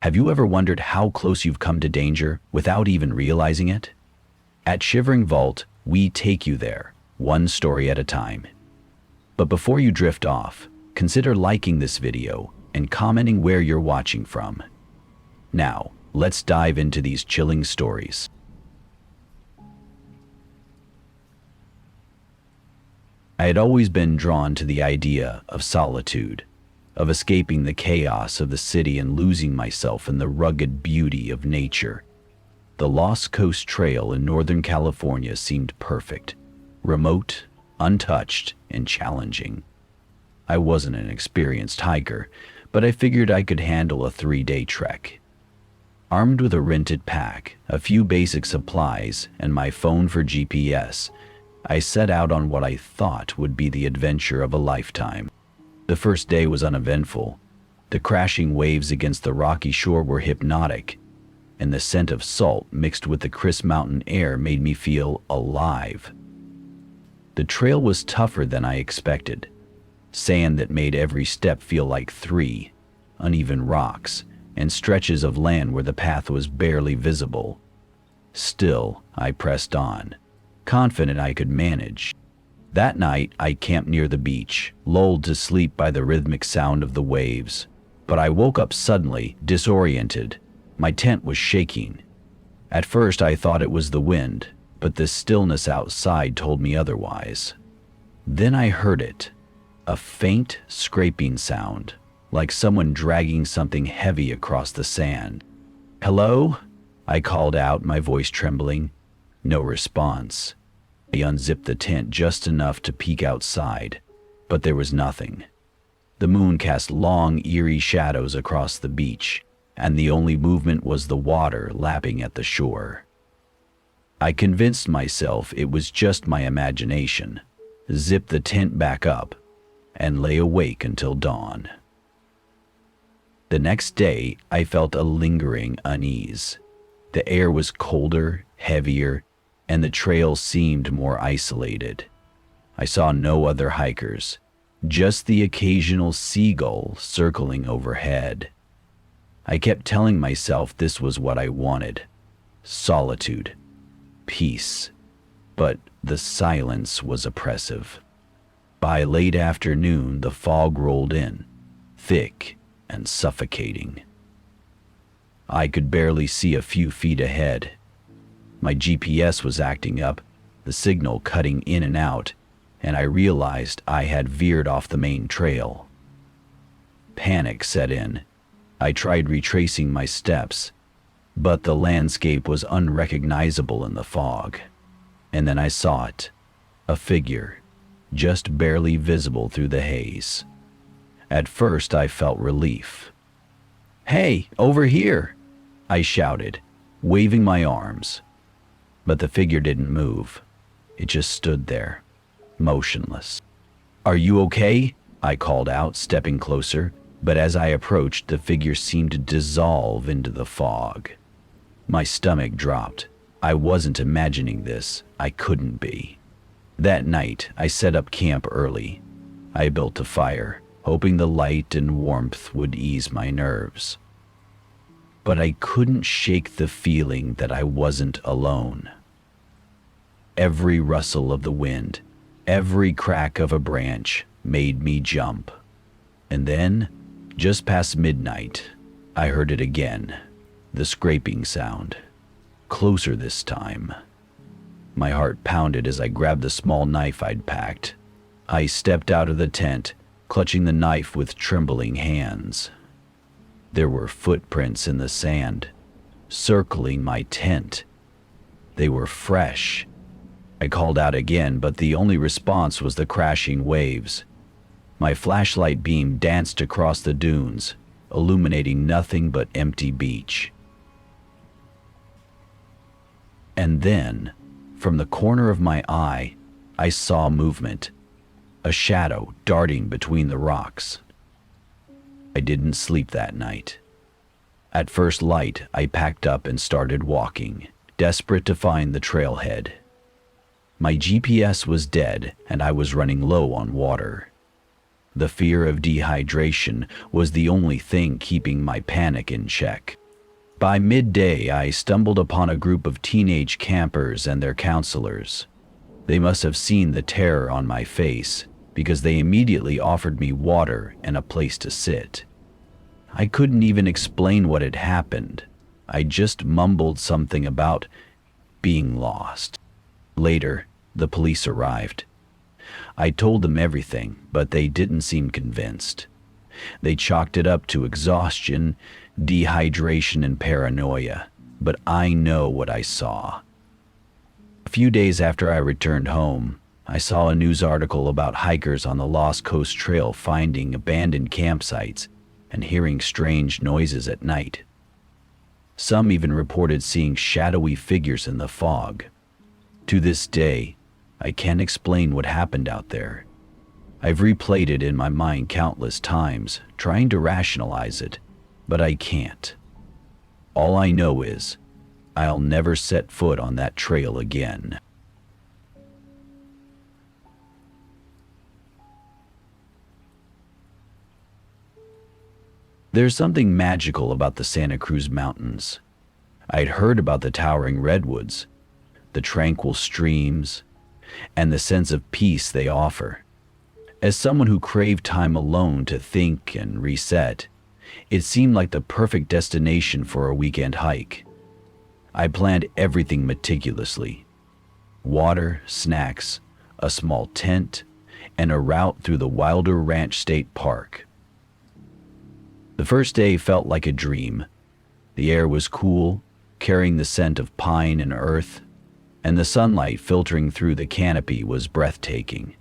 Have you ever wondered how close you've come to danger without even realizing it? At Shivering Vault, we take you there, one story at a time. But before you drift off, consider liking this video and commenting where you're watching from. Now, let's dive into these chilling stories. I had always been drawn to the idea of solitude, of escaping the chaos of the city and losing myself in the rugged beauty of nature. The Lost Coast Trail in Northern California seemed perfect, remote, untouched, and challenging. I wasn't an experienced hiker, but I figured I could handle a 3-day trek. Armed with a rented pack, a few basic supplies, and my phone for GPS, I set out on what I thought would be the adventure of a lifetime. The first day was uneventful. The crashing waves against the rocky shore were hypnotic, and the scent of salt mixed with the crisp mountain air made me feel alive. The trail was tougher than I expected. Sand that made every step feel like 3, uneven rocks, and stretches of land where the path was barely visible. Still, I pressed on, confident I could manage. That night, I camped near the beach, lulled to sleep by the rhythmic sound of the waves. But I woke up suddenly, disoriented. My tent was shaking. At first, I thought it was the wind, but the stillness outside told me otherwise. Then I heard it, a faint scraping sound, like someone dragging something heavy across the sand. "Hello?" I called out, my voice trembling. No response. I unzipped the tent just enough to peek outside, but there was nothing. The moon cast long, eerie shadows across the beach, and the only movement was the water lapping at the shore. I convinced myself it was just my imagination, zipped the tent back up, and lay awake until dawn. The next day, I felt a lingering unease. The air was colder, heavier, and the trail seemed more isolated. I saw no other hikers, just the occasional seagull circling overhead. I kept telling myself this was what I wanted: solitude, peace, but the silence was oppressive. By late afternoon, the fog rolled in, thick and suffocating. I could barely see a few feet ahead. My GPS was acting up, the signal cutting in and out, and I realized I had veered off the main trail. Panic set in. I tried retracing my steps, but the landscape was unrecognizable in the fog. And then I saw it, a figure, just barely visible through the haze. At first I felt relief. "Hey, over here!" I shouted, waving my arms. But the figure didn't move. It just stood there, motionless. "Are you okay?" I called out, stepping closer, but as I approached, the figure seemed to dissolve into the fog. My stomach dropped. I wasn't imagining this. I couldn't be. That night, I set up camp early. I built a fire, hoping the light and warmth would ease my nerves. But I couldn't shake the feeling that I wasn't alone. Every rustle of the wind, every crack of a branch made me jump. And then, just past midnight, I heard it again, the scraping sound, closer this time. My heart pounded as I grabbed the small knife I'd packed. I stepped out of the tent, clutching the knife with trembling hands. There were footprints in the sand, circling my tent. They were fresh. I called out again, but the only response was the crashing waves. My flashlight beam danced across the dunes, illuminating nothing but empty beach. And then, from the corner of my eye, I saw movement, a shadow darting between the rocks. I didn't sleep that night. At first light, I packed up and started walking, desperate to find the trailhead. My GPS was dead, and I was running low on water. The fear of dehydration was the only thing keeping my panic in check. By midday, I stumbled upon a group of teenage campers and their counselors. They must have seen the terror on my face, because they immediately offered me water and a place to sit. I couldn't even explain what had happened. I just mumbled something about being lost. Later, the police arrived. I told them everything, but they didn't seem convinced. They chalked it up to exhaustion, dehydration, and paranoia, but I know what I saw. A few days after I returned home, I saw a news article about hikers on the Lost Coast Trail finding abandoned campsites and hearing strange noises at night. Some even reported seeing shadowy figures in the fog. To this day, I can't explain what happened out there. I've replayed it in my mind countless times, trying to rationalize it, but I can't. All I know is, I'll never set foot on that trail again. There's something magical about the Santa Cruz Mountains. I'd heard about the towering redwoods, the tranquil streams, and the sense of peace they offer. As someone who craved time alone to think and reset, it seemed like the perfect destination for a weekend hike. I planned everything meticulously: water, snacks, a small tent, and a route through the Wilder Ranch State Park. The first day felt like a dream. The air was cool, carrying the scent of pine and earth, and the sunlight filtering through the canopy was breathtaking.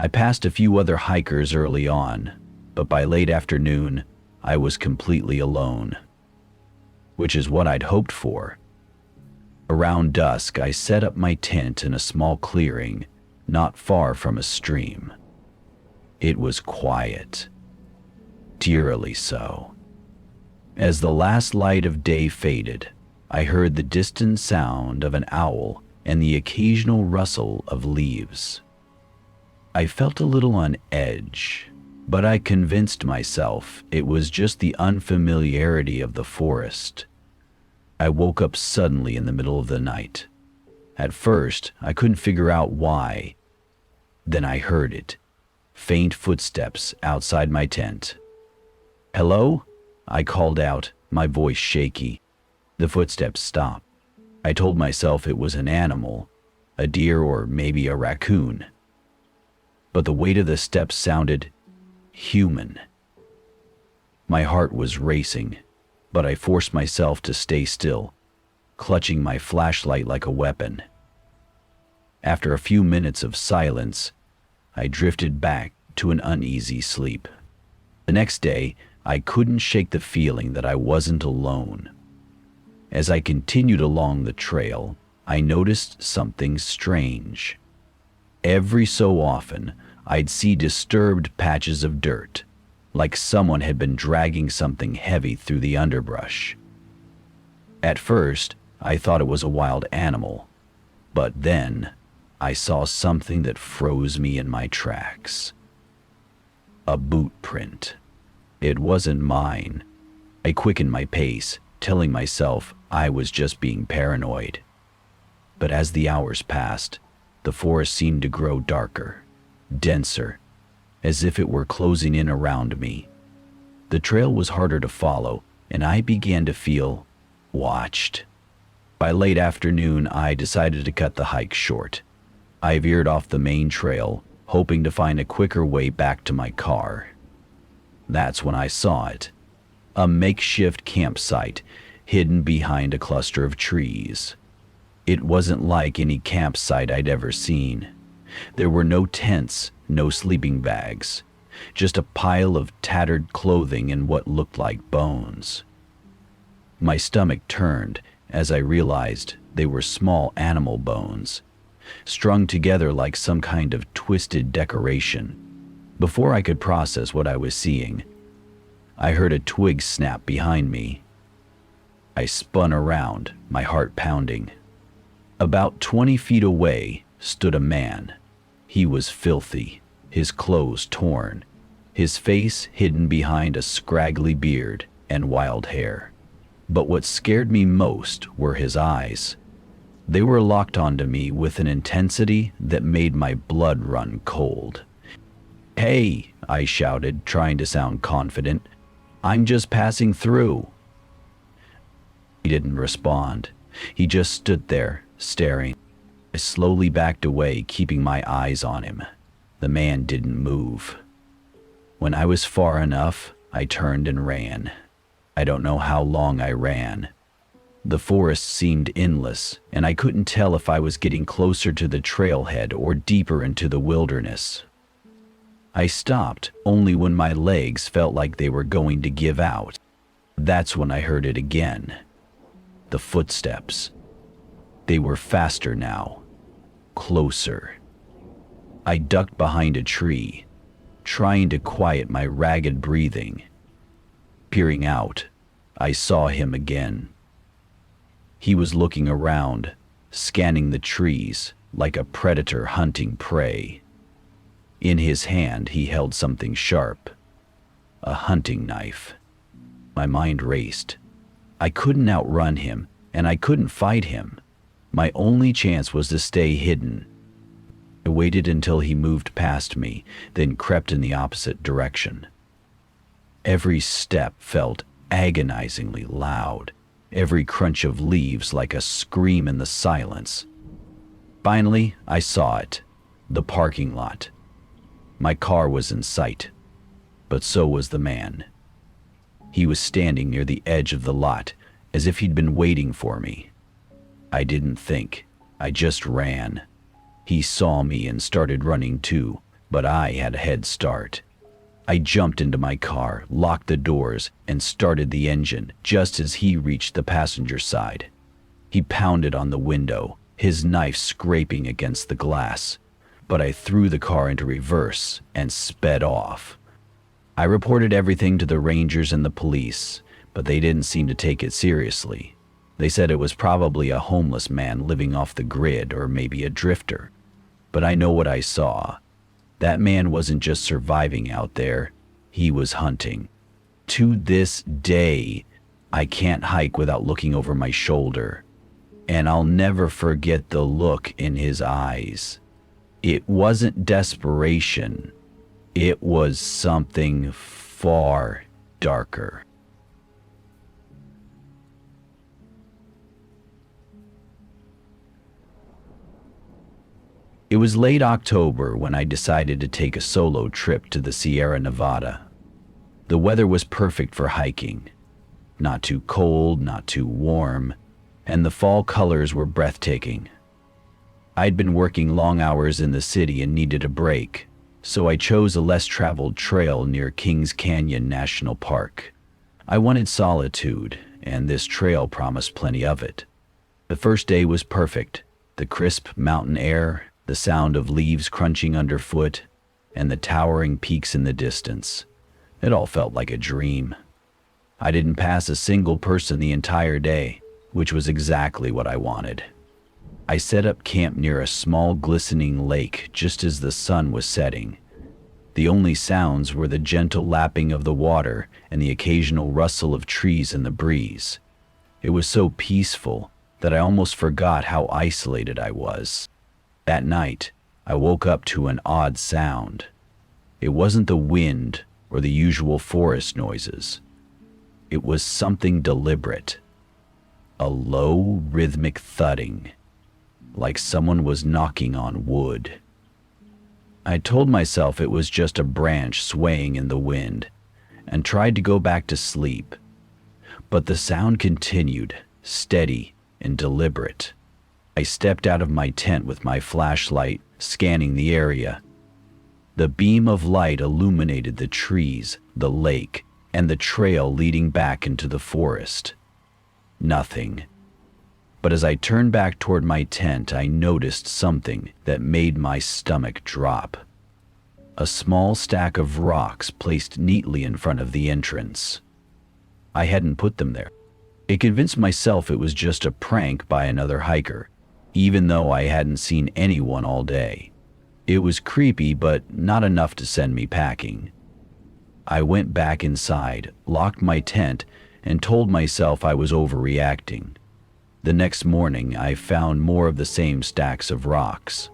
I passed a few other hikers early on, but by late afternoon, I was completely alone, which is what I'd hoped for. Around dusk, I set up my tent in a small clearing not far from a stream. It was quiet, eerily so. As the last light of day faded, I heard the distant sound of an owl and the occasional rustle of leaves. I felt a little on edge, but I convinced myself it was just the unfamiliarity of the forest. I woke up suddenly in the middle of the night. At first, I couldn't figure out why. Then I heard it. Faint footsteps outside my tent. "Hello?" I called out, my voice shaky. The footsteps stopped. I told myself it was an animal, a deer or maybe a raccoon. But the weight of the steps sounded human. My heart was racing, but I forced myself to stay still, clutching my flashlight like a weapon. After a few minutes of silence, I drifted back to an uneasy sleep. The next day, I couldn't shake the feeling that I wasn't alone. As I continued along the trail, I noticed something strange. Every so often, I'd see disturbed patches of dirt, like someone had been dragging something heavy through the underbrush. At first, I thought it was a wild animal, but then I saw something that froze me in my tracks. A boot print. It wasn't mine. I quickened my pace, telling myself I was just being paranoid. But as the hours passed, the forest seemed to grow darker, denser, as if it were closing in around me. The trail was harder to follow, and I began to feel watched. By late afternoon, I decided to cut the hike short. I veered off the main trail, hoping to find a quicker way back to my car. That's when I saw it. A makeshift campsite hidden behind a cluster of trees. It wasn't like any campsite I'd ever seen. There were no tents, no sleeping bags, just a pile of tattered clothing and what looked like bones. My stomach turned as I realized they were small animal bones, strung together like some kind of twisted decoration. Before I could process what I was seeing, I heard a twig snap behind me. I spun around, my heart pounding. About 20 feet away stood a man. He was filthy, his clothes torn, his face hidden behind a scraggly beard and wild hair. But what scared me most were his eyes. They were locked onto me with an intensity that made my blood run cold. "Hey," I shouted, trying to sound confident. "I'm just passing through." He didn't respond. He just stood there, staring. I slowly backed away, keeping my eyes on him. The man didn't move. When I was far enough, I turned and ran. I don't know how long I ran. The forest seemed endless, and I couldn't tell if I was getting closer to the trailhead or deeper into the wilderness. I stopped only when my legs felt like they were going to give out. That's when I heard it again. The footsteps. They were faster now. Closer. I ducked behind a tree, trying to quiet my ragged breathing. Peering out, I saw him again. He was looking around, scanning the trees like a predator hunting prey. In his hand, he held something sharp, a hunting knife. My mind raced. I couldn't outrun him, and I couldn't fight him. My only chance was to stay hidden. I waited until he moved past me, then crept in the opposite direction. Every step felt agonizingly loud, every crunch of leaves like a scream in the silence. Finally, I saw it, the parking lot. My car was in sight, but so was the man. He was standing near the edge of the lot, as if he'd been waiting for me. I didn't think, I just ran. He saw me and started running too, but I had a head start. I jumped into my car, locked the doors, and started the engine just as he reached the passenger side. He pounded on the window, his knife scraping against the glass, but I threw the car into reverse and sped off. I reported everything to the rangers and the police, but they didn't seem to take it seriously. They said it was probably a homeless man living off the grid or maybe a drifter. But I know what I saw. That man wasn't just surviving out there, he was hunting. To this day, I can't hike without looking over my shoulder. And I'll never forget the look in his eyes. It wasn't desperation. It was something far darker. It was late October when I decided to take a solo trip to the Sierra Nevada. The weather was perfect for hiking. Not too cold, not too warm, and the fall colors were breathtaking. I'd been working long hours in the city and needed a break, so I chose a less traveled trail near Kings Canyon National Park. I wanted solitude, and this trail promised plenty of it. The first day was perfect. The crisp mountain air, the sound of leaves crunching underfoot, and the towering peaks in the distance. It all felt like a dream. I didn't pass a single person the entire day, which was exactly what I wanted. I set up camp near a small glistening lake just as the sun was setting. The only sounds were the gentle lapping of the water and the occasional rustle of trees in the breeze. It was so peaceful that I almost forgot how isolated I was. That night, I woke up to an odd sound. It wasn't the wind or the usual forest noises. It was something deliberate. A low, rhythmic thudding, like someone was knocking on wood. I told myself it was just a branch swaying in the wind, and tried to go back to sleep. But the sound continued, steady and deliberate. I stepped out of my tent with my flashlight, scanning the area. The beam of light illuminated the trees, the lake, and the trail leading back into the forest. Nothing. But as I turned back toward my tent, I noticed something that made my stomach drop. A small stack of rocks placed neatly in front of the entrance. I hadn't put them there. I convinced myself it was just a prank by another hiker, even though I hadn't seen anyone all day. It was creepy, but not enough to send me packing. I went back inside, locked my tent, and told myself I was overreacting. The next morning, I found more of the same stacks of rocks.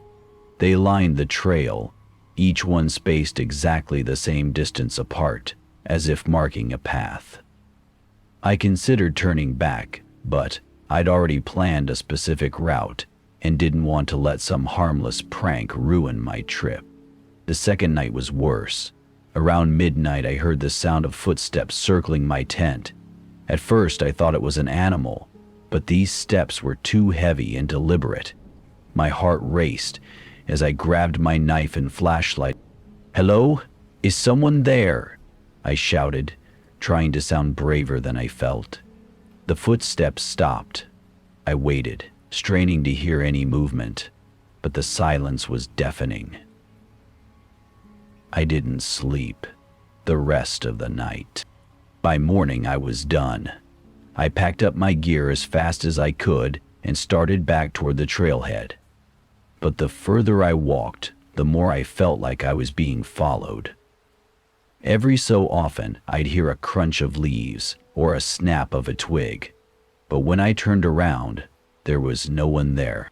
They lined the trail, each one spaced exactly the same distance apart, as if marking a path. I considered turning back, but I'd already planned a specific route and didn't want to let some harmless prank ruin my trip. The second night was worse. Around midnight, I heard the sound of footsteps circling my tent. At first, I thought it was an animal, but these steps were too heavy and deliberate. My heart raced as I grabbed my knife and flashlight. "Hello? Is someone there?" I shouted, trying to sound braver than I felt. The footsteps stopped. I waited, straining to hear any movement, but the silence was deafening. I didn't sleep the rest of the night. By morning, I was done. I packed up my gear as fast as I could and started back toward the trailhead. But the further I walked, the more I felt like I was being followed. Every so often, I'd hear a crunch of leaves or a snap of a twig. But when I turned around, there was no one there.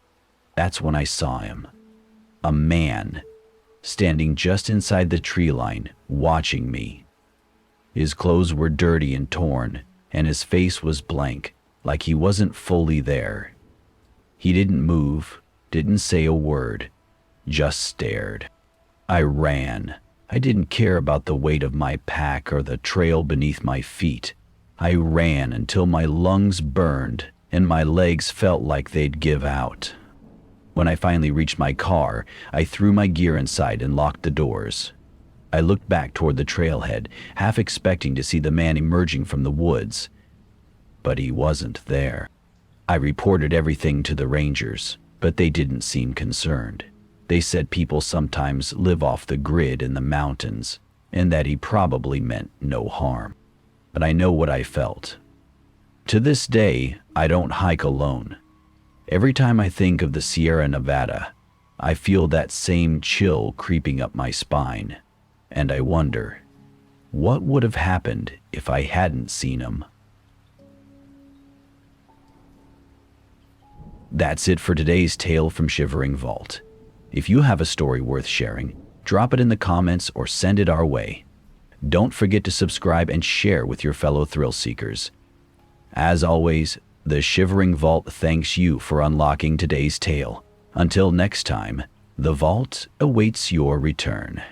That's when I saw him. A man, standing just inside the tree line, watching me. His clothes were dirty and torn, and his face was blank, like he wasn't fully there. He didn't move, didn't say a word, just stared. I ran. I didn't care about the weight of my pack or the trail beneath my feet. I ran until my lungs burned and my legs felt like they'd give out. When I finally reached my car, I threw my gear inside and locked the doors. I looked back toward the trailhead, half expecting to see the man emerging from the woods. But he wasn't there. I reported everything to the rangers, but they didn't seem concerned. They said people sometimes live off the grid in the mountains, and that he probably meant no harm. But I know what I felt. To this day, I don't hike alone. Every time I think of the Sierra Nevada, I feel that same chill creeping up my spine, and I wonder, what would have happened if I hadn't seen him? That's it for today's tale from Shivering Vault. If you have a story worth sharing, drop it in the comments or send it our way. Don't forget to subscribe and share with your fellow thrill seekers. As always, the Shivering Vault thanks you for unlocking today's tale. Until next time, the vault awaits your return.